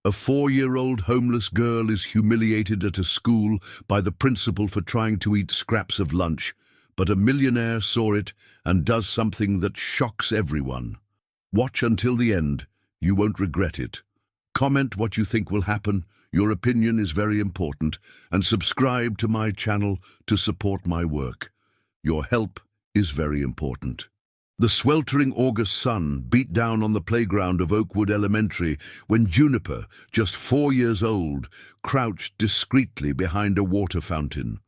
A 4-year-old homeless girl is humiliated at a school by the principal for trying to eat scraps of lunch, but a millionaire saw it and does something that shocks everyone. Watch until the end. You won't regret it. Comment what you think will happen. Your opinion is very important. And subscribe to my channel to support my work. Your help is very important. The sweltering August sun beat down on the playground of Oakwood Elementary when Juniper, just 4 years old, crouched discreetly behind a water fountain.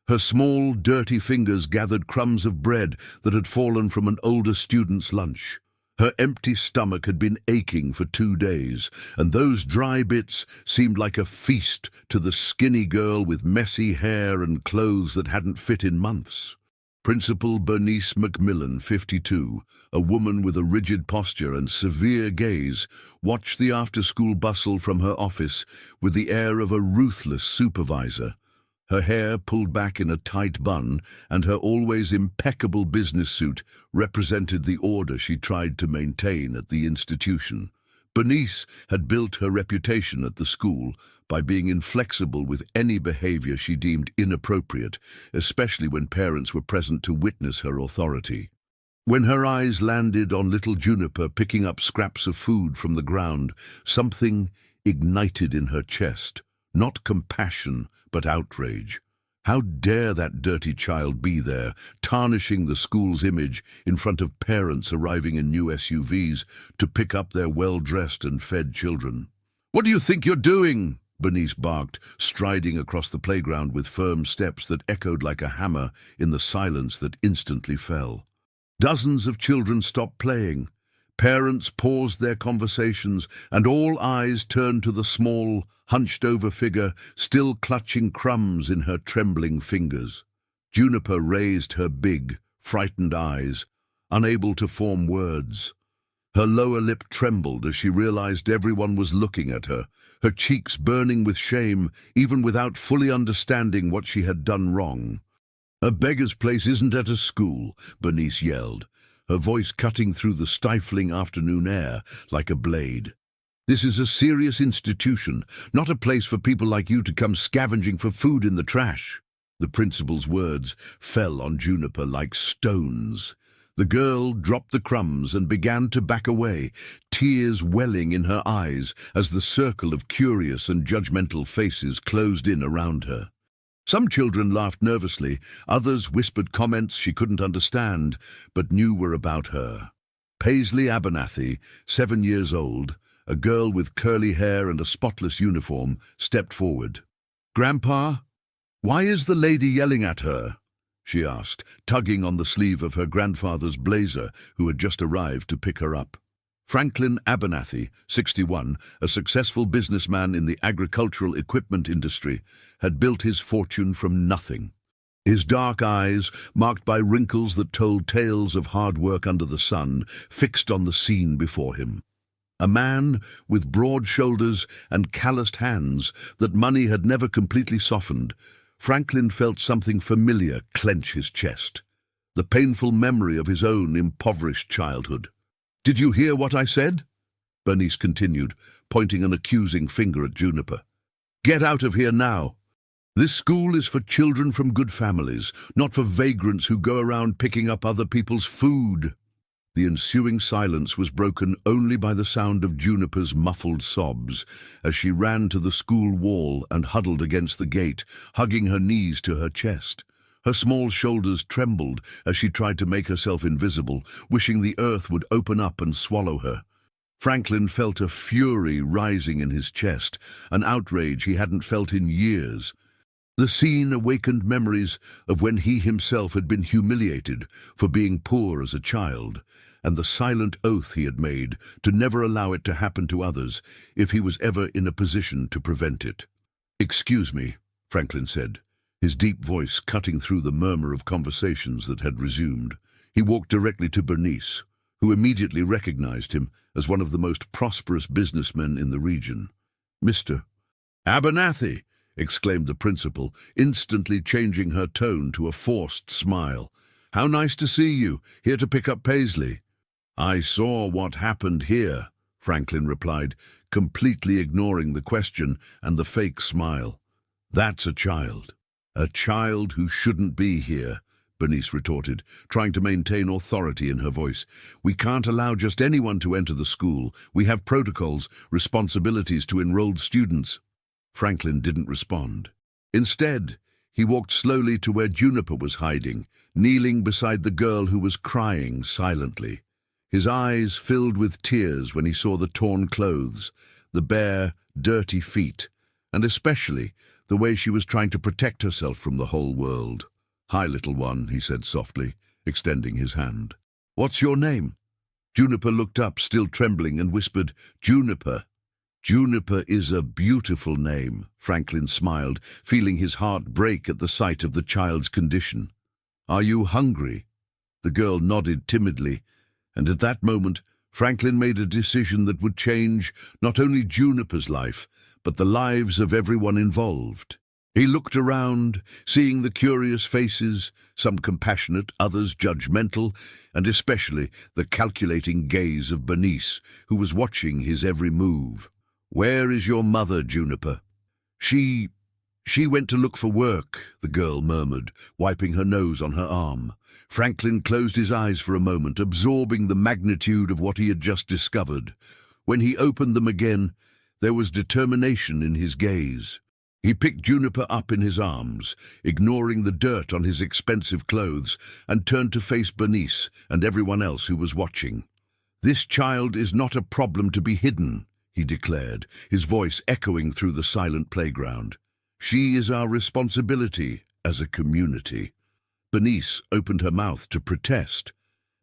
Her small, dirty fingers gathered crumbs of bread that had fallen from an older student's lunch. Her empty stomach had been aching for 2 days, and those dry bits seemed like a feast to the skinny girl with messy hair and clothes that hadn't fit in months. Principal Bernice McMillan, 52, a woman with a rigid posture and severe gaze, watched the after-school bustle from her office with the air of a ruthless supervisor. Her hair pulled back in a tight bun, and her always impeccable business suit represented the order she tried to maintain at the institution. Bernice had built her reputation at the school by being inflexible with any behavior she deemed inappropriate, especially when parents were present to witness her authority. When her eyes landed on little Juniper picking up scraps of food from the ground, something ignited in her chest. Not compassion, but outrage. How dare that dirty child be there, tarnishing the school's image in front of parents arriving in new SUVs to pick up their well-dressed and fed children. "What do you think you're doing?" Bernice barked, striding across the playground with firm steps that echoed like a hammer in the silence that instantly fell. Dozens of children stopped playing. Parents paused their conversations, and all eyes turned to the small, hunched-over figure still clutching crumbs in her trembling fingers. Juniper raised her big, frightened eyes, unable to form words. Her lower lip trembled as she realized everyone was looking at her, her cheeks burning with shame, even without fully understanding what she had done wrong. "A beggar's place isn't at a school," Bernice yelled, her voice cutting through the stifling afternoon air like a blade. "This is a serious institution, not a place for people like you to come scavenging for food in the trash." The principal's words fell on Juniper like stones. The girl dropped the crumbs and began to back away, tears welling in her eyes as the circle of curious and judgmental faces closed in around her. Some children laughed nervously, others whispered comments she couldn't understand, but knew were about her. Paisley Abernathy, 7 years old, a girl with curly hair and a spotless uniform, stepped forward. "Grandpa, why is the lady yelling at her?" she asked, tugging on the sleeve of her grandfather's blazer, who had just arrived to pick her up. Franklin Abernathy, 61, a successful businessman in the agricultural equipment industry, had built his fortune from nothing. His dark eyes, marked by wrinkles that told tales of hard work under the sun, fixed on the scene before him. A man with broad shoulders and calloused hands that money had never completely softened, Franklin felt something familiar clench his chest, the painful memory of his own impoverished childhood. "Did you hear what I said?" Bernice continued, pointing an accusing finger at Juniper. "Get out of here now. This school is for children from good families, not for vagrants who go around picking up other people's food." The ensuing silence was broken only by the sound of Juniper's muffled sobs as she ran to the school wall and huddled against the gate, hugging her knees to her chest. Her small shoulders trembled as she tried to make herself invisible, wishing the earth would open up and swallow her. Franklin felt a fury rising in his chest, an outrage he hadn't felt in years. The scene awakened memories of when he himself had been humiliated for being poor as a child, and the silent oath he had made to never allow it to happen to others if he was ever in a position to prevent it. "Excuse me," Franklin said, his deep voice cutting through the murmur of conversations that had resumed. He walked directly to Bernice, who immediately recognized him as one of the most prosperous businessmen in the region. "Mr. Abernathy!" exclaimed the principal, instantly changing her tone to a forced smile. "How nice to see you, here to pick up Paisley." "I saw what happened here," Franklin replied, completely ignoring the question and the fake smile. "That's a child. A child who shouldn't be here," Bernice retorted, trying to maintain authority in her voice. "We can't allow just anyone to enter the school. We have protocols, responsibilities to enrolled students." Franklin didn't respond. Instead, he walked slowly to where Juniper was hiding, kneeling beside the girl who was crying silently. His eyes filled with tears when he saw the torn clothes, the bare, dirty feet, and especially the way she was trying to protect herself from the whole world. "Hi, little one," he said softly, extending his hand. "What's your name?" Juniper looked up, still trembling, and whispered, "Juniper." "Juniper is a beautiful name," Franklin smiled, feeling his heart break at the sight of the child's condition. "Are you hungry?" The girl nodded timidly, and at that moment, Franklin made a decision that would change not only Juniper's life, but the lives of everyone involved. He looked around, seeing the curious faces, some compassionate, others judgmental, and especially the calculating gaze of Bernice, who was watching his every move. "Where is your mother, Juniper?" She went to look for work," the girl murmured, wiping her nose on her arm. Franklin closed his eyes for a moment, absorbing the magnitude of what he had just discovered. When he opened them again, there was determination in his gaze. He picked Juniper up in his arms, ignoring the dirt on his expensive clothes, and turned to face Bernice and everyone else who was watching. "This child is not a problem to be hidden," he declared, his voice echoing through the silent playground. "She is our responsibility as a community." Bernice opened her mouth to protest,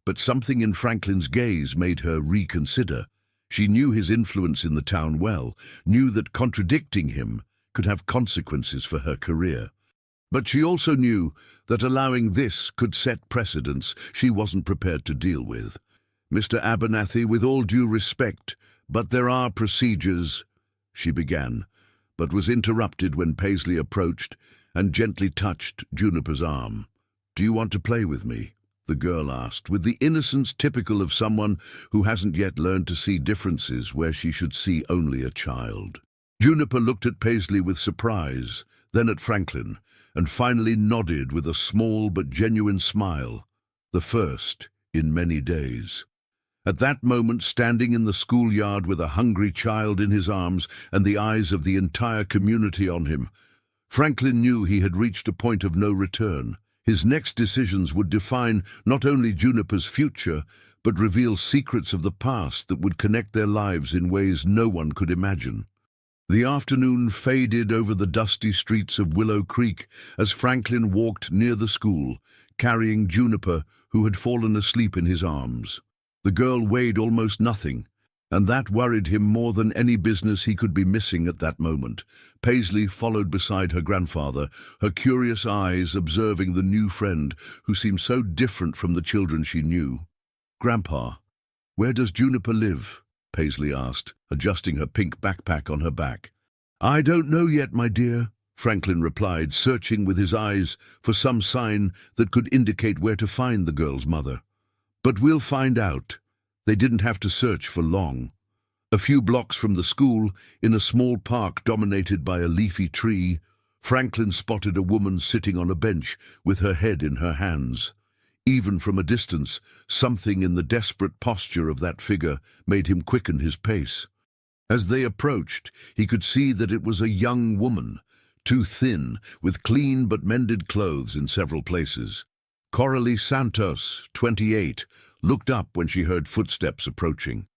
but something in Franklin's gaze made her reconsider. She knew his influence in the town well, knew that contradicting him could have consequences for her career. But she also knew that allowing this could set precedents she wasn't prepared to deal with. "Mr. Abernathy, with all due respect, but there are procedures," she began, but was interrupted when Paisley approached and gently touched Juniper's arm. "Do you want to play with me?" the girl asked, with the innocence typical of someone who hasn't yet learned to see differences where she should see only a child. Juniper looked at Paisley with surprise, then at Franklin, and finally nodded with a small but genuine smile, the first in many days. At that moment, standing in the schoolyard with a hungry child in his arms and the eyes of the entire community on him, Franklin knew he had reached a point of no return. His next decisions would define not only Juniper's future, but reveal secrets of the past that would connect their lives in ways no one could imagine. The afternoon faded over the dusty streets of Willow Creek as Franklin walked near the school, carrying Juniper, who had fallen asleep in his arms. The girl weighed almost nothing, and that worried him more than any business he could be missing at that moment. Paisley followed beside her grandfather, her curious eyes observing the new friend who seemed so different from the children she knew. "Grandpa, where does Juniper live?" Paisley asked, adjusting her pink backpack on her back. "I don't know yet, my dear," Franklin replied, searching with his eyes for some sign that could indicate where to find the girl's mother. "But we'll find out." They didn't have to search for long. A few blocks from the school, in a small park dominated by a leafy tree, Franklin spotted a woman sitting on a bench with her head in her hands. Even from a distance, something in the desperate posture of that figure made him quicken his pace. As they approached, he could see that it was a young woman, too thin, with clean but mended clothes in several places. Coralie Santos, 28, looked up when she heard footsteps approaching.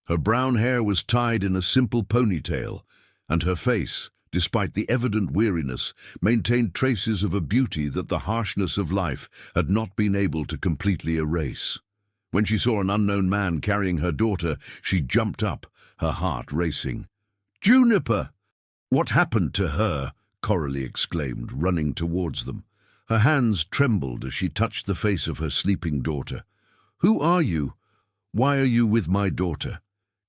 Her brown hair was tied in a simple ponytail, and her face, despite the evident weariness, maintained traces of a beauty that the harshness of life had not been able to completely erase. When she saw an unknown man carrying her daughter, she jumped up, her heart racing. "Juniper!" "What happened to her?" Coralie exclaimed, running towards them. Her hands trembled as she touched the face of her sleeping daughter. "Who are you? Why are you with my daughter?"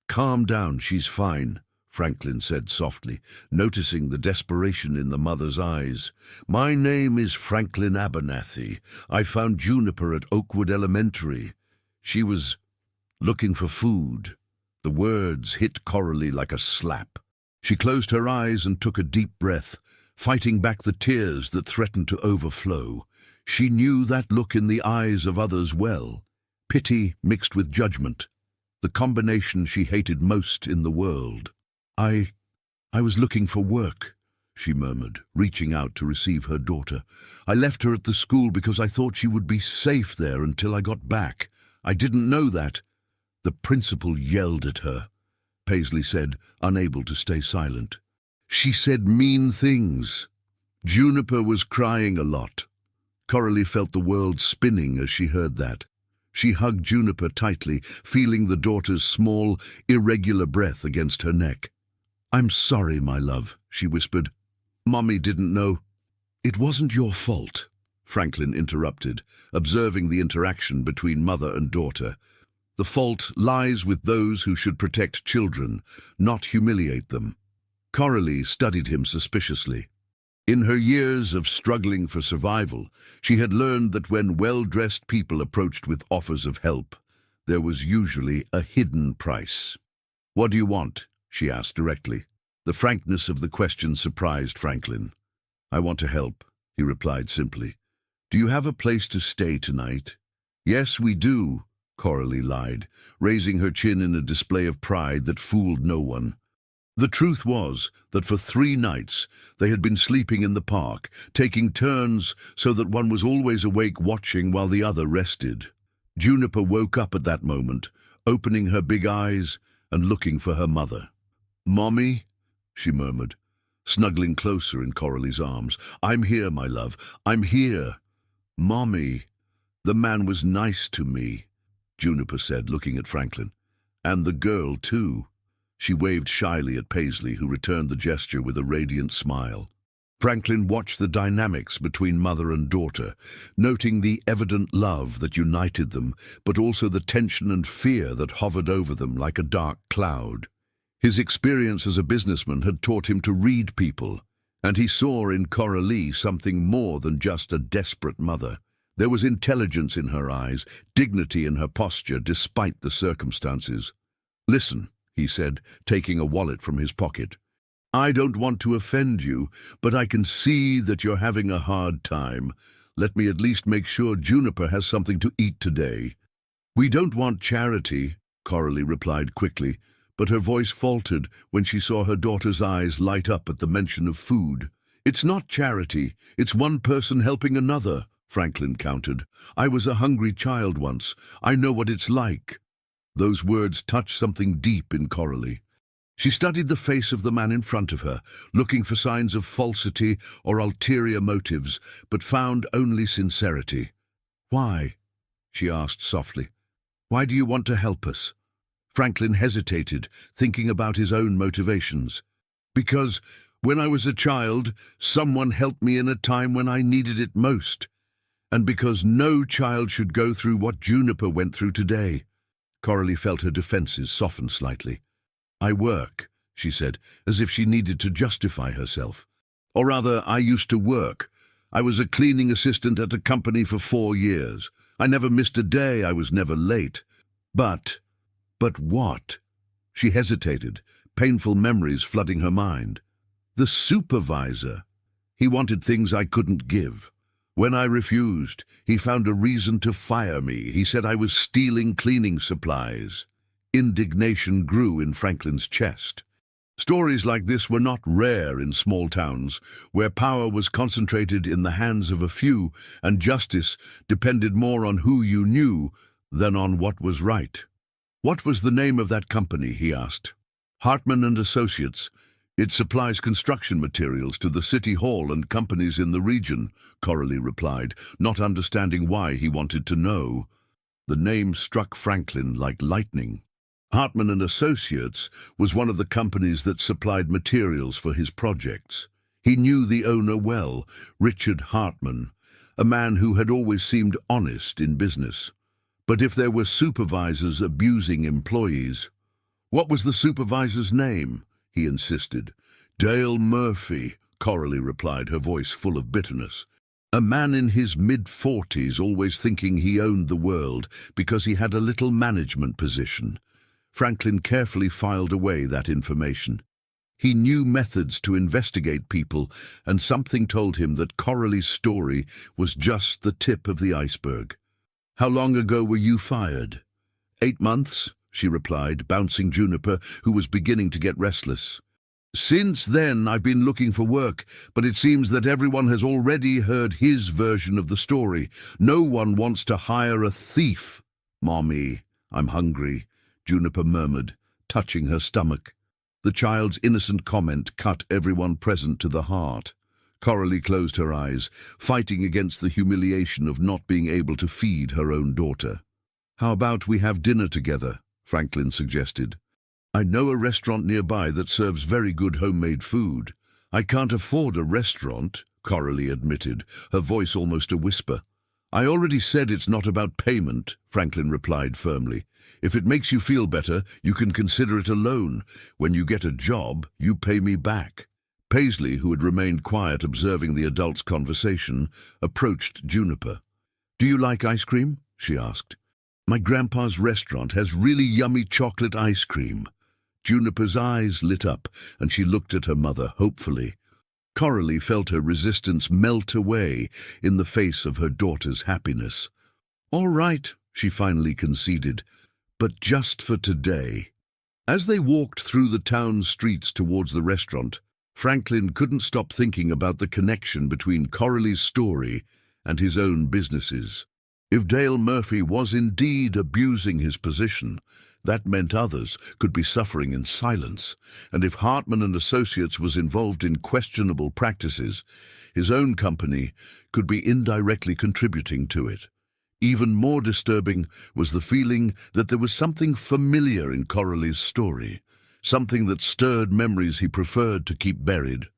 "Calm down, she's fine," Franklin said softly, noticing the desperation in the mother's eyes. "My name is Franklin Abernathy. I found Juniper at Oakwood Elementary. She was looking for food." The words hit Coralie like a slap. She closed her eyes and took a deep breath, fighting back the tears that threatened to overflow. She knew that look in the eyes of others well, pity mixed with judgment, the combination she hated most in the world. I was looking for work," she murmured, reaching out to receive her daughter. "I left her at the school because I thought she would be safe there until I got back. I didn't know that." The principal yelled at her, Paisley said, unable to stay silent. "She said mean things." Juniper was crying a lot. Coralie felt the world spinning as she heard that. She hugged Juniper tightly, feeling the daughter's small, irregular breath against her neck. "I'm sorry, my love," she whispered. "Mommy didn't know." "It wasn't your fault," Franklin interrupted, observing the interaction between mother and daughter. "The fault lies with those who should protect children, not humiliate them." Coralie studied him suspiciously. In her years of struggling for survival, she had learned that when well-dressed people approached with offers of help, there was usually a hidden price. "What do you want?" she asked directly. The frankness of the question surprised Franklin. "I want to help," he replied simply. "Do you have a place to stay tonight?" "Yes, we do," Coralie lied, raising her chin in a display of pride that fooled no one. The truth was that for 3 nights they had been sleeping in the park, taking turns so that one was always awake watching while the other rested. Juniper woke up at that moment, opening her big eyes and looking for her mother. "Mommy," she murmured, snuggling closer in Coralie's arms. "I'm here, my love. I'm here." "Mommy, the man was nice to me," Juniper said, looking at Franklin. "And the girl, too." She waved shyly at Paisley, who returned the gesture with a radiant smile. Franklin watched the dynamics between mother and daughter, noting the evident love that united them, but also the tension and fear that hovered over them like a dark cloud. His experience as a businessman had taught him to read people, and he saw in Coralie something more than just a desperate mother. There was intelligence in her eyes, dignity in her posture despite the circumstances. "Listen," he said, taking a wallet from his pocket. "I don't want to offend you, but I can see that you're having a hard time. Let me at least make sure Juniper has something to eat today." "We don't want charity," Coralie replied quickly, but her voice faltered when she saw her daughter's eyes light up at the mention of food. "It's not charity, it's one person helping another," Franklin countered. "I was a hungry child once. I know what it's like." Those words touched something deep in Coralie. She studied the face of the man in front of her, looking for signs of falsity or ulterior motives, but found only sincerity. "Why?" she asked softly. "Why do you want to help us?" Franklin hesitated, thinking about his own motivations. "Because when I was a child, someone helped me in a time when I needed it most. And because no child should go through what Juniper went through today." Coralie felt her defenses soften slightly. "I work," she said, as if she needed to justify herself. "Or rather, I used to work. I was a cleaning assistant at a company for 4 years. I never missed a day, I was never late. But what?" She hesitated, painful memories flooding her mind. "The supervisor. He wanted things I couldn't give. When I refused, he found a reason to fire me. He said I was stealing cleaning supplies." Indignation grew in Franklin's chest. Stories like this were not rare in small towns, where power was concentrated in the hands of a few, and justice depended more on who you knew than on what was right. "What was the name of that company?" he asked. "Hartman and Associates. It supplies construction materials to the city hall and companies in the region," Coralie replied, not understanding why he wanted to know. The name struck Franklin like lightning. Hartman and Associates was one of the companies that supplied materials for his projects. He knew the owner well, Richard Hartman, a man who had always seemed honest in business. But if there were supervisors abusing employees— "What was the supervisor's name?" he insisted. "Dale Murphy," Coralie replied, her voice full of bitterness. "A man in his mid-40s, always thinking he owned the world because he had a little management position. Franklin carefully filed away that information. He knew methods to investigate people, and something told him that Coralie's story was just the tip of the iceberg. "How long ago were you fired?" 8 months, she replied, bouncing Juniper, who was beginning to get restless. "Since then, I've been looking for work, but it seems that everyone has already heard his version of the story. No one wants to hire a thief." "Mommy, I'm hungry," Juniper murmured, touching her stomach. The child's innocent comment cut everyone present to the heart. Coralie closed her eyes, fighting against the humiliation of not being able to feed her own daughter. "How about we have dinner together?" Franklin suggested. "I know a restaurant nearby that serves very good homemade food." "I can't afford a restaurant," Coralie admitted, her voice almost a whisper. "I already said it's not about payment," Franklin replied firmly. "If it makes you feel better, you can consider it a loan. When you get a job, you pay me back." Paisley, who had remained quiet observing the adults' conversation, approached Juniper. "Do you like ice cream?" she asked. "My grandpa's restaurant has really yummy chocolate ice cream." Juniper's eyes lit up, and she looked at her mother hopefully. Coralie felt her resistance melt away in the face of her daughter's happiness. "All right," she finally conceded, "but just for today." As they walked through the town streets towards the restaurant, Franklin couldn't stop thinking about the connection between Coralie's story and his own businesses. If Dale Murphy was indeed abusing his position, that meant others could be suffering in silence, and if Hartman and Associates was involved in questionable practices, his own company could be indirectly contributing to it. Even more disturbing was the feeling that there was something familiar in Coralie's story, something that stirred memories he preferred to keep buried.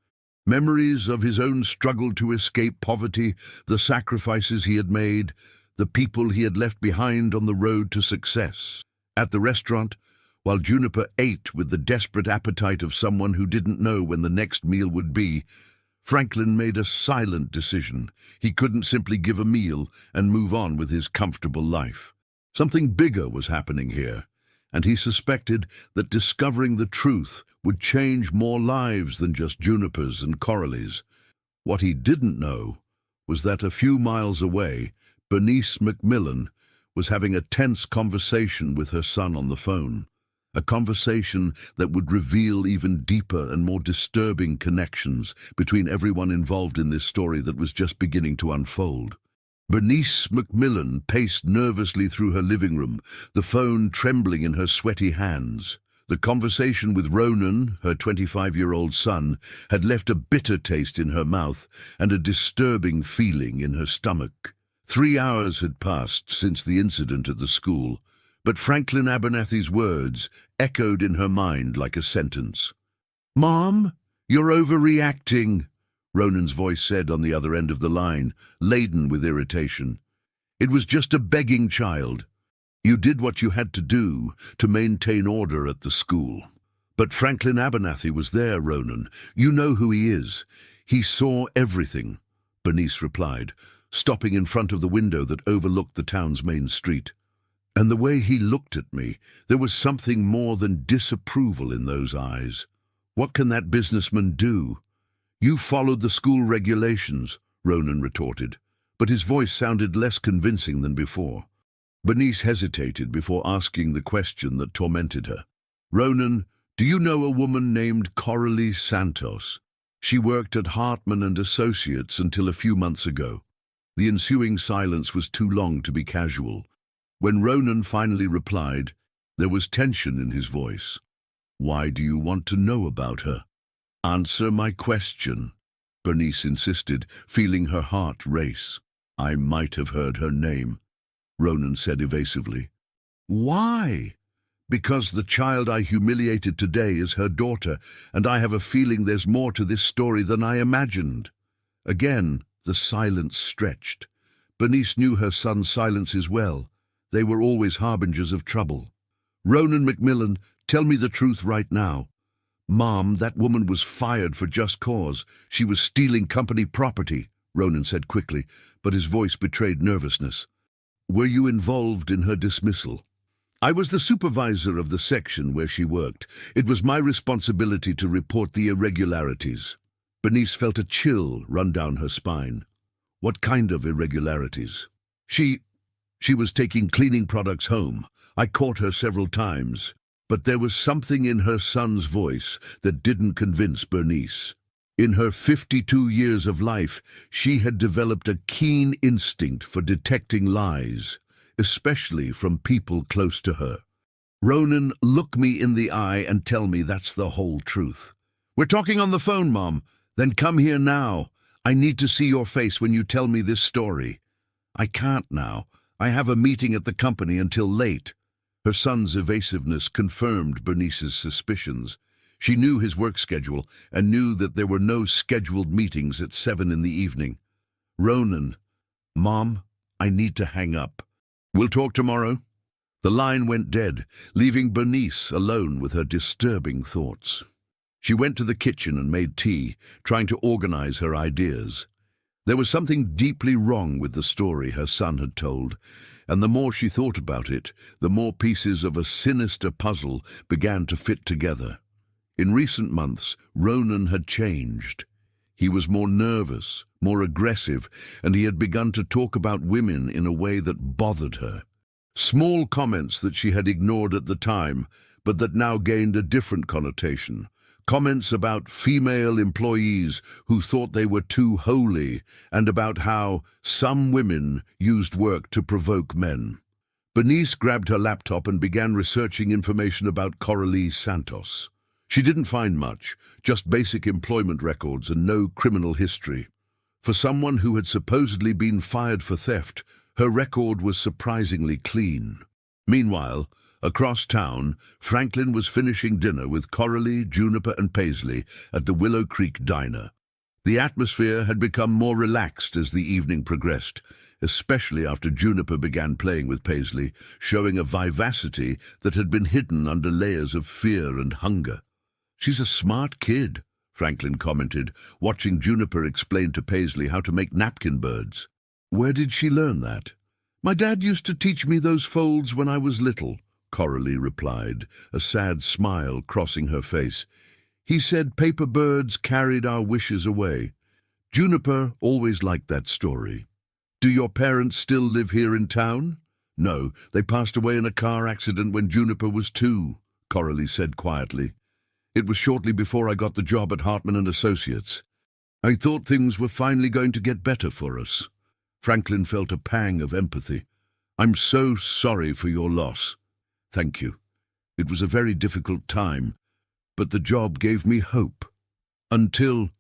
Memories of his own struggle to escape poverty, the sacrifices he had made, the people he had left behind on the road to success. At the restaurant, while Juniper ate with the desperate appetite of someone who didn't know when the next meal would be, Franklin made a silent decision. He couldn't simply give a meal and move on with his comfortable life. Something bigger was happening here, and he suspected that discovering the truth would change more lives than just Juniper's and Coralie's. What he didn't know was that a few miles away, Bernice McMillan was having a tense conversation with her son on the phone, a conversation that would reveal even deeper and more disturbing connections between everyone involved in this story that was just beginning to unfold. Bernice McMillan paced nervously through her living room, the phone trembling in her sweaty hands. The conversation with Ronan, her 25-year-old son, had left a bitter taste in her mouth and a disturbing feeling in her stomach. 3 hours had passed since the incident at the school, but Franklin Abernathy's words echoed in her mind like a sentence. "Mom, you're overreacting," Ronan's voice said on the other end of the line, laden with irritation. "It was just a begging child. You did what you had to do to maintain order at the school." "But Franklin Abernathy was there, Ronan. You know who he is. He saw everything," Bernice replied, stopping in front of the window that overlooked the town's main street. "And the way he looked at me, there was something more than disapproval in those eyes. What can that businessman do?" "You followed the school regulations," Ronan retorted, but his voice sounded less convincing than before. Bernice hesitated before asking the question that tormented her. "Ronan, do you know a woman named Coralie Santos? She worked at Hartman and Associates until a few months ago." The ensuing silence was too long to be casual. When Ronan finally replied, there was tension in his voice. "Why do you want to know about her?" "Answer my question," Bernice insisted, feeling her heart race. "I might have heard her name," Ronan said evasively. "Why?" "Because the child I humiliated today is her daughter, and I have a feeling there's more to this story than I imagined." Again, the silence stretched. Bernice knew her son's silences well. They were always harbingers of trouble. "Ronan McMillan, tell me the truth right now." "Mom, that woman was fired for just cause. She was stealing company property," Ronan said quickly, but his voice betrayed nervousness. "Were you involved in her dismissal?" I was the supervisor of the section where she worked. It was my responsibility to report the irregularities. Bernice felt a chill run down her spine. What kind of irregularities? She was taking cleaning products home. I caught her several times, but there was something in her son's voice that didn't convince Bernice. In her 52 years of life, she had developed a keen instinct for detecting lies, especially from people close to her. Ronan, look me in the eye and tell me that's the whole truth. We're talking on the phone, Mom. Then come here now. I need to see your face when you tell me this story. I can't now. I have a meeting at the company until late. Her son's evasiveness confirmed Bernice's suspicions. She knew his work schedule and knew that there were no scheduled meetings at 7 in the evening. Ronan, Mom, I need to hang up. We'll talk tomorrow. The line went dead, leaving Bernice alone with her disturbing thoughts. She went to the kitchen and made tea, trying to organize her ideas. There was something deeply wrong with the story her son had told, and the more she thought about it, the more pieces of a sinister puzzle began to fit together. In recent months, Ronan had changed. He was more nervous, more aggressive, and he had begun to talk about women in a way that bothered her. Small comments that she had ignored at the time, but that now gained a different connotation. Comments about female employees who thought they were too holy, and about how some women used work to provoke men. Bernice grabbed her laptop and began researching information about Coralie Santos. She didn't find much, just basic employment records and no criminal history. For someone who had supposedly been fired for theft, her record was surprisingly clean. Meanwhile, across town, Franklin was finishing dinner with Coralie, Juniper, and Paisley at the Willow Creek Diner. The atmosphere had become more relaxed as the evening progressed, especially after Juniper began playing with Paisley, showing a vivacity that had been hidden under layers of fear and hunger. "She's a smart kid," Franklin commented, watching Juniper explain to Paisley how to make napkin birds. "Where did she learn that?" "My dad used to teach me those folds when I was little," Coralie replied, a sad smile crossing her face. "He said paper birds carried our wishes away." Juniper always liked that story. "Do your parents still live here in town?" "No, they passed away in a car accident when Juniper was 2, Coralie said quietly. "It was shortly before I got the job at Hartman and Associates. I thought things were finally going to get better for us." Franklin felt a pang of empathy. "I'm so sorry for your loss." "Thank you. It was a very difficult time, but the job gave me hope. Until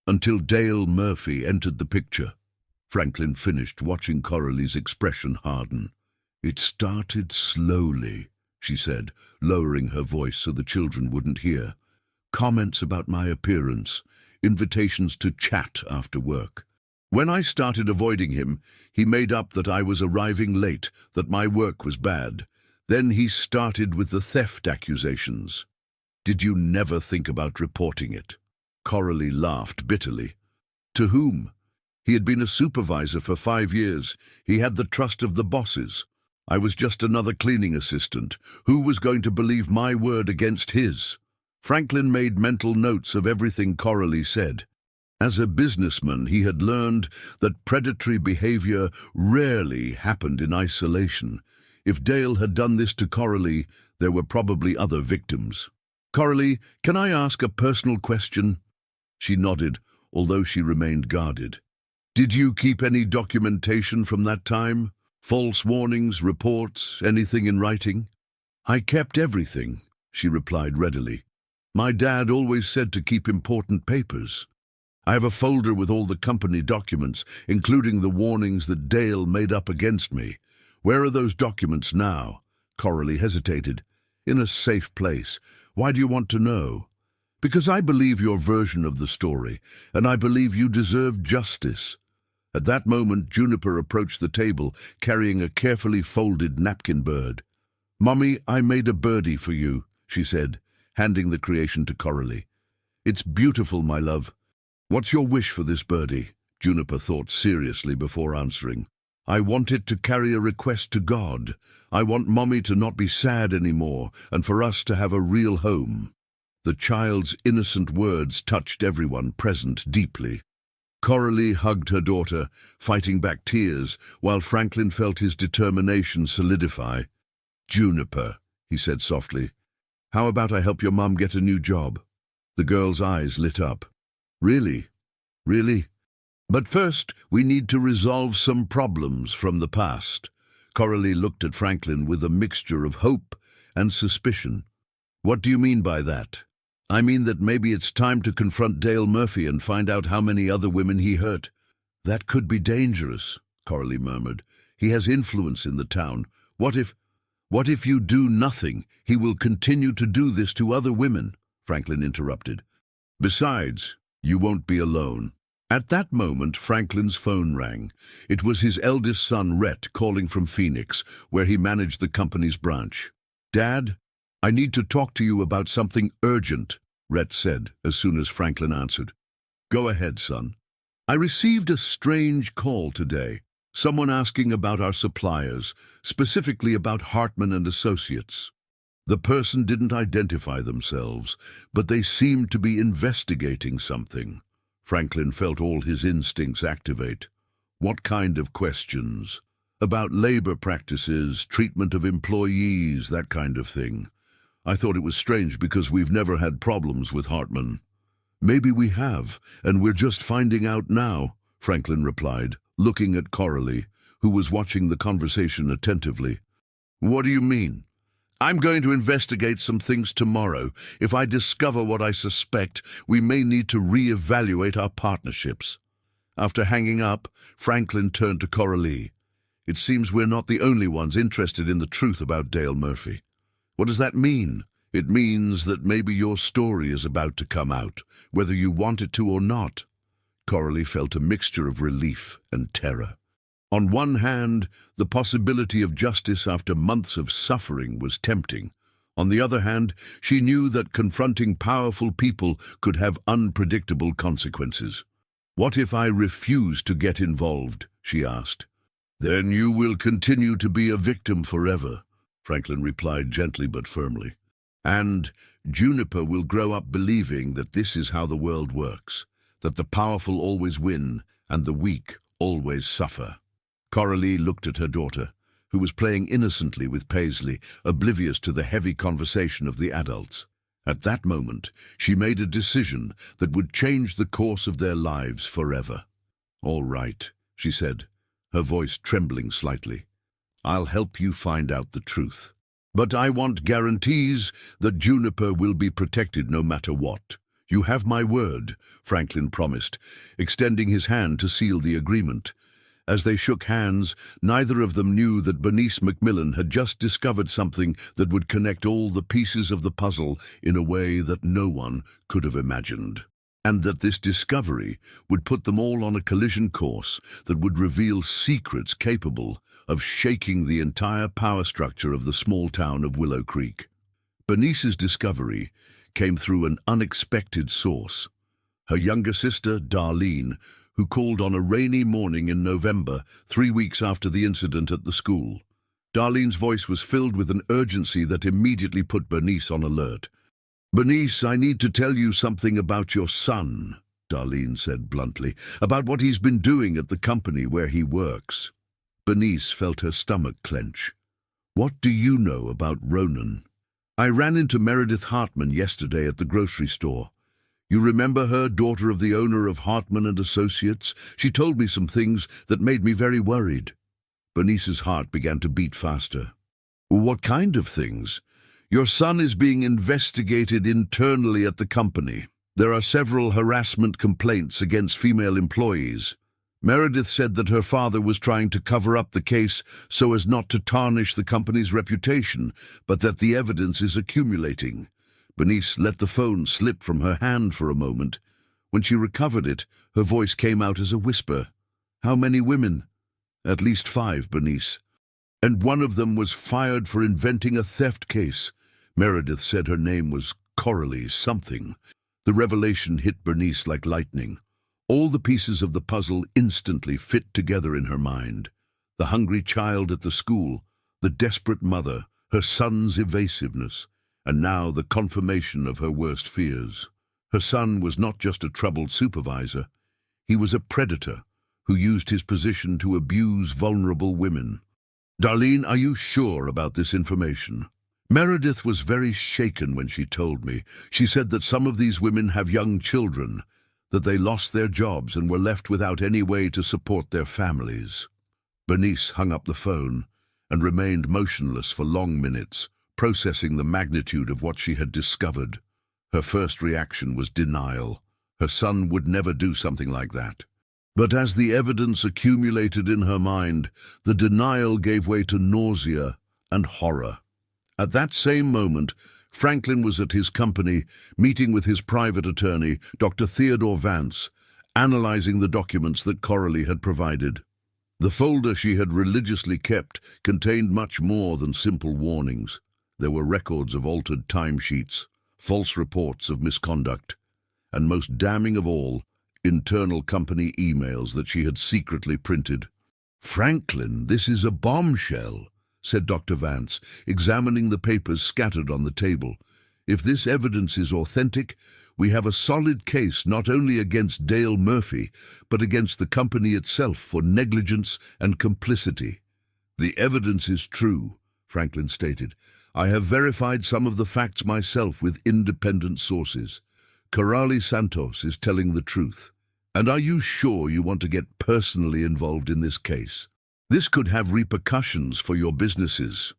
Dale Murphy entered the picture." Franklin finished, watching Coralie's expression harden. "It started slowly," she said, lowering her voice so the children wouldn't hear. "Comments about my appearance, invitations to chat after work. When I started avoiding him, he made up that I was arriving late, that my work was bad. Then he started with the theft accusations." "Did you never think about reporting it?" Coralie laughed bitterly. "To whom? He had been a supervisor for 5 years. He had the trust of the bosses. I was just another cleaning assistant. Who was going to believe my word against his?" Franklin made mental notes of everything Coralie said. As a businessman, he had learned that predatory behavior rarely happened in isolation. If Dale had done this to Coralie, there were probably other victims. "Coralie, can I ask a personal question?" She nodded, although she remained guarded. "Did you keep any documentation from that time? False warnings, reports, anything in writing?" "I kept everything," she replied readily. "My dad always said to keep important papers. I have a folder with all the company documents, including the warnings that Dale made up against me. Where are those documents now?" Coralie hesitated. "In a safe place. Why do you want to know?" "Because I believe your version of the story, and I believe you deserve justice." At that moment, Juniper approached the table, carrying a carefully folded napkin bird. "Mommy, I made a birdie for you," she said, handing the creation to Coralie. "It's beautiful, my love." "What's your wish for this birdie?" Juniper thought seriously before answering. I want it to carry a request to God. I want Mommy to not be sad anymore, and for us to have a real home." The child's innocent words touched everyone present deeply. Coralie hugged her daughter, fighting back tears, while Franklin felt his determination solidify. "Juniper," he said softly, "how about I help your mum get a new job?" The girl's eyes lit up. "Really? Really? But first, we need to resolve some problems from the past." Coralie looked at Franklin with a mixture of hope and suspicion. "What do you mean by that?" "I mean that maybe it's time to confront Dale Murphy and find out how many other women he hurt." "That could be dangerous," Coralie murmured. "He has influence in the town. What if you do nothing? He will continue to do this to other women," Franklin interrupted. "Besides, you won't be alone." At that moment, Franklin's phone rang. It was his eldest son, Rhett, calling from Phoenix, where he managed the company's branch. "Dad, I need to talk to you about something urgent," Rhett said as soon as Franklin answered. "Go ahead, son." "I received a strange call today. Someone asking about our suppliers, specifically about Hartman and Associates. The person didn't identify themselves, but they seemed to be investigating something." Franklin felt all his instincts activate. "What kind of questions?" "About labor practices, treatment of employees, that kind of thing. I thought it was strange because we've never had problems with Hartman." "Maybe we have, and we're just finding out now," Franklin replied, looking at Coralie, who was watching the conversation attentively. "What do you mean?" "I'm going to investigate some things tomorrow. If I discover what I suspect, we may need to re-evaluate our partnerships." After hanging up, Franklin turned to Coralie. "It seems we're not the only ones interested in the truth about Dale Murphy." "What does that mean?" "It means that maybe your story is about to come out, whether you want it to or not." Coralie felt a mixture of relief and terror. On one hand, the possibility of justice after months of suffering was tempting. On the other hand, she knew that confronting powerful people could have unpredictable consequences. "What if I refuse to get involved?" she asked. "Then you will continue to be a victim forever," Franklin replied gently but firmly. "And Juniper will grow up believing that this is how the world works, that the powerful always win and the weak always suffer." Coralie looked at her daughter, who was playing innocently with Paisley, oblivious to the heavy conversation of the adults. At that moment, she made a decision that would change the course of their lives forever. "All right," she said, her voice trembling slightly. "I'll help you find out the truth. But I want guarantees that Juniper will be protected no matter what." "You have my word," Franklin promised, extending his hand to seal the agreement. As they shook hands, neither of them knew that Bernice McMillan had just discovered something that would connect all the pieces of the puzzle in a way that no one could have imagined. And that this discovery would put them all on a collision course that would reveal secrets capable of shaking the entire power structure of the small town of Willow Creek. Bernice's discovery came through an unexpected source. Her younger sister, Darlene, who called on a rainy morning in November, 3 weeks after the incident at the school. Darlene's voice was filled with an urgency that immediately put Bernice on alert. "Bernice, I need to tell you something about your son," Darlene said bluntly, "about what he's been doing at the company where he works." Bernice felt her stomach clench. "What do you know about Ronan?" "I ran into Meredith Hartman yesterday at the grocery store. You remember her, daughter of the owner of Hartman and Associates? She told me some things that made me very worried." Bernice's heart began to beat faster. "What kind of things?" "Your son is being investigated internally at the company. There are several harassment complaints against female employees. Meredith said that her father was trying to cover up the case so as not to tarnish the company's reputation, but that the evidence is accumulating." Bernice let the phone slip from her hand for a moment. When she recovered it, her voice came out as a whisper. "How many women?" "At least 5, Bernice. And one of them was fired for inventing a theft case. Meredith said her name was Coralie something." The revelation hit Bernice like lightning. All the pieces of the puzzle instantly fit together in her mind. The hungry child at the school, the desperate mother, her son's evasiveness, and now the confirmation of her worst fears. Her son was not just a troubled supervisor, he was a predator who used his position to abuse vulnerable women. Darlene, are you sure about this information? Meredith was very shaken when she told me. She said that some of these women have young children, that they lost their jobs and were left without any way to support their families. Bernice hung up the phone and remained motionless for long minutes, processing the magnitude of what she had discovered. Her first reaction was denial. Her son would never do something like that. But as the evidence accumulated in her mind, the denial gave way to nausea and horror. At that same moment, Franklin was at his company, meeting with his private attorney, Dr. Theodore Vance, analyzing the documents that Coralie had provided. The folder she had religiously kept contained much more than simple warnings. There were records of altered timesheets, false reports of misconduct, and most damning of all, internal company emails that she had secretly printed. "Franklin, this is a bombshell," said Dr. Vance, examining the papers scattered on the table. "If this evidence is authentic, we have a solid case not only against Dale Murphy, but against the company itself for negligence and complicity." "The evidence is true," Franklin stated. "I have verified some of the facts myself with independent sources. Coralie Santos is telling the truth. And are you sure you want to get personally involved in this case? This could have repercussions for your businesses."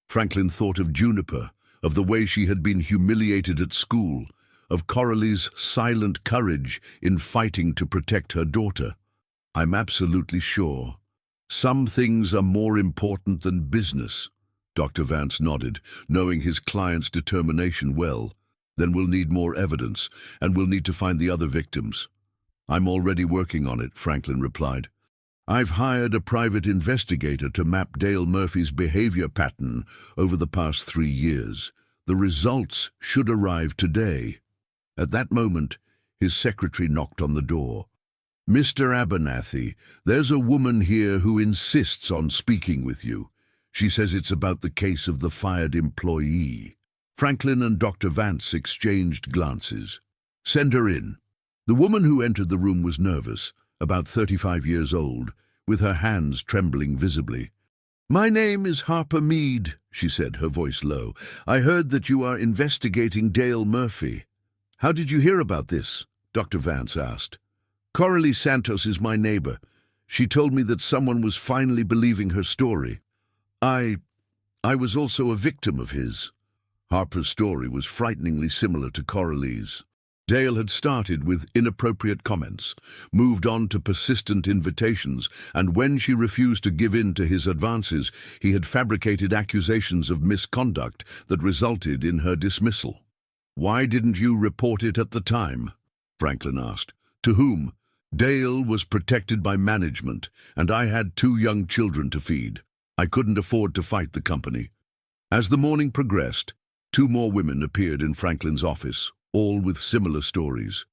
Franklin thought of Juniper, of the way she had been humiliated at school, of Coralie's silent courage in fighting to protect her daughter. "I'm absolutely sure. Some things are more important than business." Dr. Vance nodded, knowing his client's determination well. "Then we'll need more evidence, and we'll need to find the other victims." "I'm already working on it," Franklin replied. "I've hired a private investigator to map Dale Murphy's behavior pattern over the past 3 years. The results should arrive today." At that moment, his secretary knocked on the door. "Mr. Abernathy, there's a woman here who insists on speaking with you. She says it's about the case of the fired employee." Franklin and Dr. Vance exchanged glances. "Send her in." The woman who entered the room was nervous, about 35 years old, with her hands trembling visibly. "My name is Harper Mead," she said, her voice low. "I heard that you are investigating Dale Murphy." "How did you hear about this?" Dr. Vance asked. "Coralie Santos is my neighbor. She told me that someone was finally believing her story. I was also a victim of his." Harper's story was frighteningly similar to Coralie's. Dale had started with inappropriate comments, moved on to persistent invitations, and when she refused to give in to his advances, he had fabricated accusations of misconduct that resulted in her dismissal. "Why didn't you report it at the time?" Franklin asked. "To whom?" "Dale was protected by management, and I had 2 young children to feed. I couldn't afford to fight the company." As the morning progressed, 2 more women appeared in Franklin's office, all with similar stories.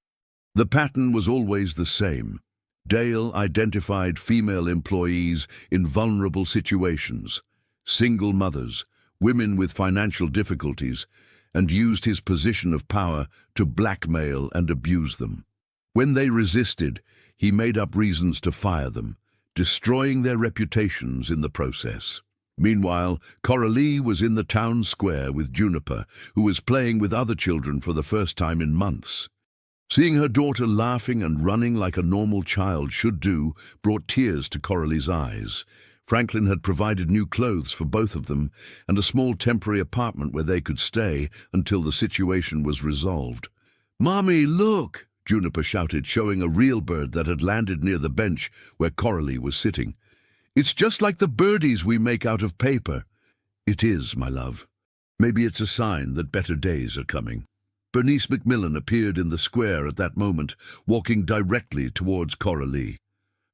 The pattern was always the same. Dale identified female employees in vulnerable situations, single mothers, women with financial difficulties, and used his position of power to blackmail and abuse them. When they resisted, he made up reasons to fire them, destroying their reputations in the process. Meanwhile, Coralie was in the town square with Juniper, who was playing with other children for the first time in months. Seeing her daughter laughing and running like a normal child should do brought tears to Coralie's eyes. Franklin had provided new clothes for both of them and a small temporary apartment where they could stay until the situation was resolved. "Mommy, look!" Juniper shouted, showing a real bird that had landed near the bench where Coralie was sitting. "It's just like the birdies we make out of paper." "It is, my love. Maybe it's a sign that better days are coming." Bernice Macmillan appeared in the square at that moment, walking directly towards Coralie.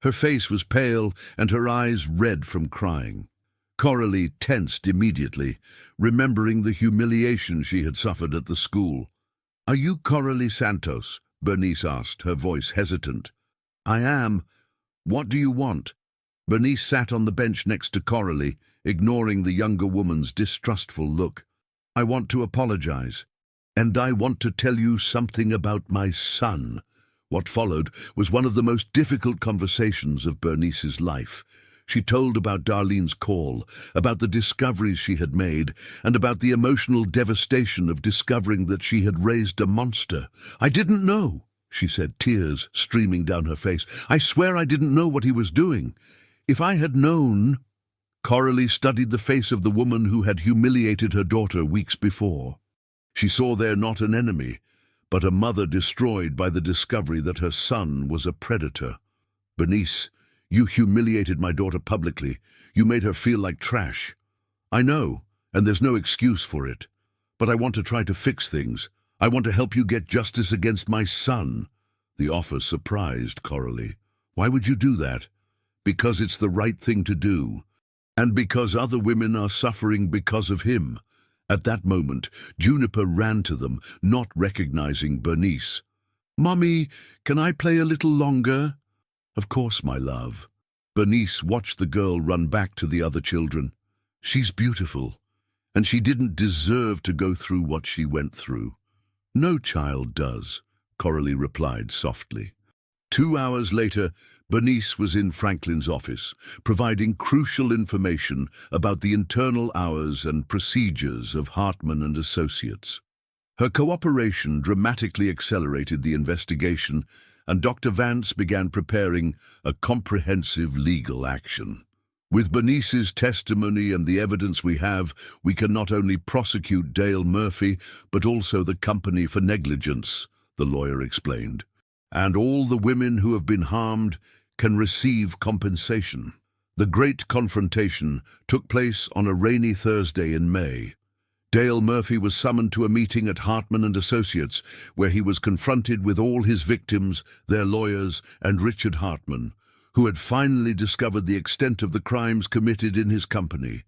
Her face was pale and her eyes red from crying. Coralie tensed immediately, remembering the humiliation she had suffered at the school. "Are you Coralie Santos?" Bernice asked, her voice hesitant. "I am. What do you want?" Bernice sat on the bench next to Coralie, ignoring the younger woman's distrustful look. "I want to apologize. And I want to tell you something about my son." What followed was one of the most difficult conversations of Bernice's life. She told about Darlene's call, about the discoveries she had made, and about the emotional devastation of discovering that she had raised a monster. "I didn't know," she said, tears streaming down her face. "I swear I didn't know what he was doing. If I had known—" Coralie studied the face of the woman who had humiliated her daughter weeks before. She saw there not an enemy, but a mother destroyed by the discovery that her son was a predator. "Bernice, you humiliated my daughter publicly. You made her feel like trash. I know, and there's no excuse for it. But I want to try to fix things. I want to help you get justice against my son." The offer surprised Coralie. "Why would you do that?" "Because it's the right thing to do. And because other women are suffering because of him." At that moment, Juniper ran to them, not recognizing Bernice. "Mommy, can I play a little longer?" "Of course, my love." Bernice watched the girl run back to the other children. "She's beautiful, and she didn't deserve to go through what she went through." "No child does," Coralie replied softly. 2 hours later, Bernice was in Franklin's office, providing crucial information about the internal hours and procedures of Hartman and Associates. Her cooperation dramatically accelerated the investigation, and Dr. Vance began preparing a comprehensive legal action. "With Bernice's testimony and the evidence we have, we can not only prosecute Dale Murphy, but also the company for negligence," the lawyer explained. "And all the women who have been harmed can receive compensation." The great confrontation took place on a rainy Thursday in May. Dale Murphy was summoned to a meeting at Hartman and Associates, where he was confronted with all his victims, their lawyers, and Richard Hartman, who had finally discovered the extent of the crimes committed in his company.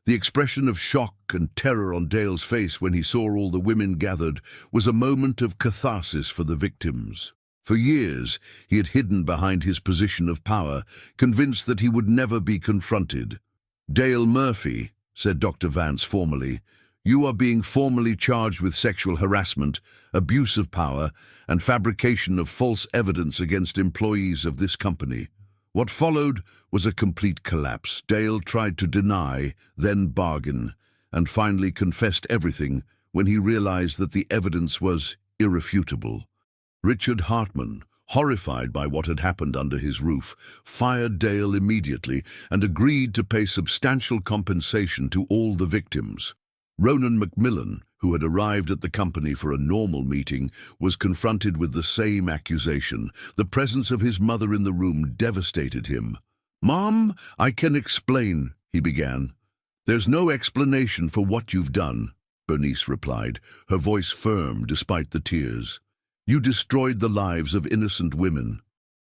The expression of shock and terror on Dale's face when he saw all the women gathered was a moment of catharsis for the victims. For years, he had hidden behind his position of power, convinced that he would never be confronted. "Dale Murphy," said Dr. Vance formally, "you are being formally charged with sexual harassment, abuse of power, and fabrication of false evidence against employees of this company." What followed was a complete collapse. Dale tried to deny, then bargain, and finally confessed everything when he realized that the evidence was irrefutable. Richard Hartman, horrified by what had happened under his roof, fired Dale immediately and agreed to pay substantial compensation to all the victims. Ronan Macmillan, who had arrived at the company for a normal meeting, was confronted with the same accusation. The presence of his mother in the room devastated him. "Mom, I can explain," he began. "There's no explanation for what you've done," Bernice replied, her voice firm despite the tears. "You destroyed the lives of innocent women.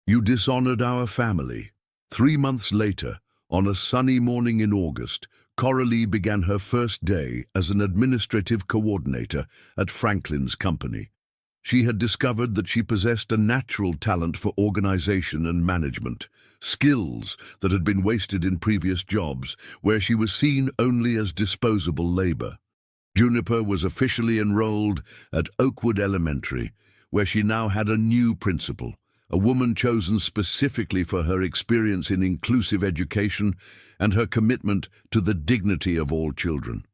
You dishonored our family." 3 months later, on a sunny morning in August, Coralie began her first day as an administrative coordinator at Franklin's company. She had discovered that she possessed a natural talent for organization and management, skills that had been wasted in previous jobs, where she was seen only as disposable labor. Juniper was officially enrolled at Oakwood Elementary, where she now had a new principal, a woman chosen specifically for her experience in inclusive education and her commitment to the dignity of all children.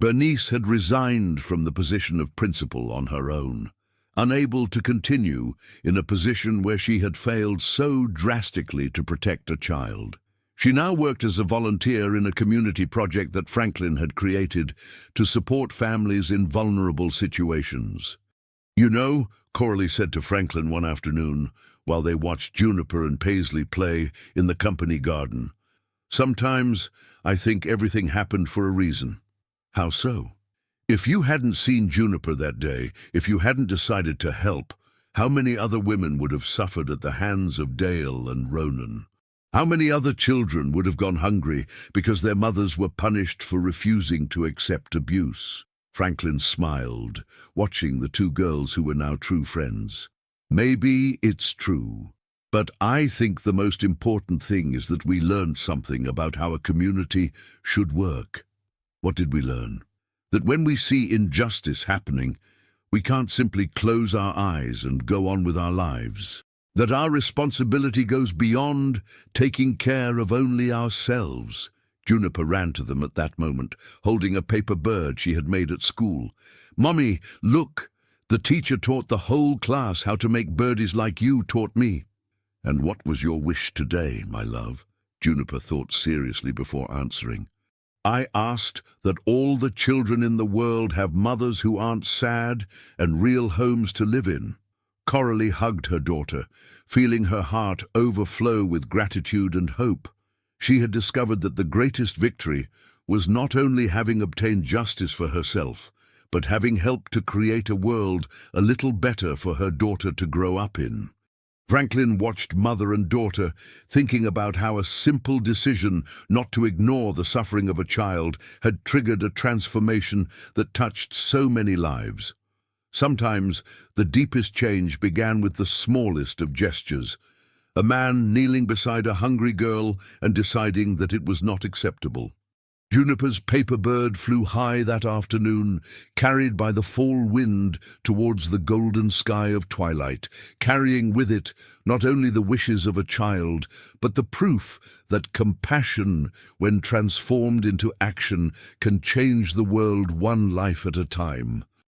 Bernice had resigned from the position of principal on her own, unable to continue in a position where she had failed so drastically to protect a child. She now worked as a volunteer in a community project that Franklin had created to support families in vulnerable situations. "You know," Coralie said to Franklin one afternoon, while they watched Juniper and Paisley play in the company garden, "sometimes I think everything happened for a reason." "How so?" "If you hadn't seen Juniper that day, if you hadn't decided to help, how many other women would have suffered at the hands of Dale and Ronan? How many other children would have gone hungry because their mothers were punished for refusing to accept abuse?" Franklin smiled, watching the two girls who were now true friends. "Maybe it's true. But I think the most important thing is that we learned something about how a community should work. What did we learn? That when we see injustice happening, we can't simply close our eyes and go on with our lives. That our responsibility goes beyond taking care of only ourselves. Juniper ran to them at that moment, holding a paper bird she had made at school. "Mommy, look! The teacher taught the whole class how to make birdies like you taught me." "And what was your wish today, my love?" Juniper thought seriously before answering. "I asked that all the children in the world have mothers who aren't sad and real homes to live in." Coralie hugged her daughter, feeling her heart overflow with gratitude and hope. She had discovered that the greatest victory was not only having obtained justice for herself, but having helped to create a world a little better for her daughter to grow up in. Franklin watched mother and daughter, thinking about how a simple decision not to ignore the suffering of a child had triggered a transformation that touched so many lives. Sometimes the deepest change began with the smallest of gestures. A man kneeling beside a hungry girl and deciding that it was not acceptable. Juniper's paper bird flew high that afternoon, carried by the fall wind towards the golden sky of twilight, carrying with it not only the wishes of a child, but the proof that compassion, when transformed into action, can change the world one life at a time.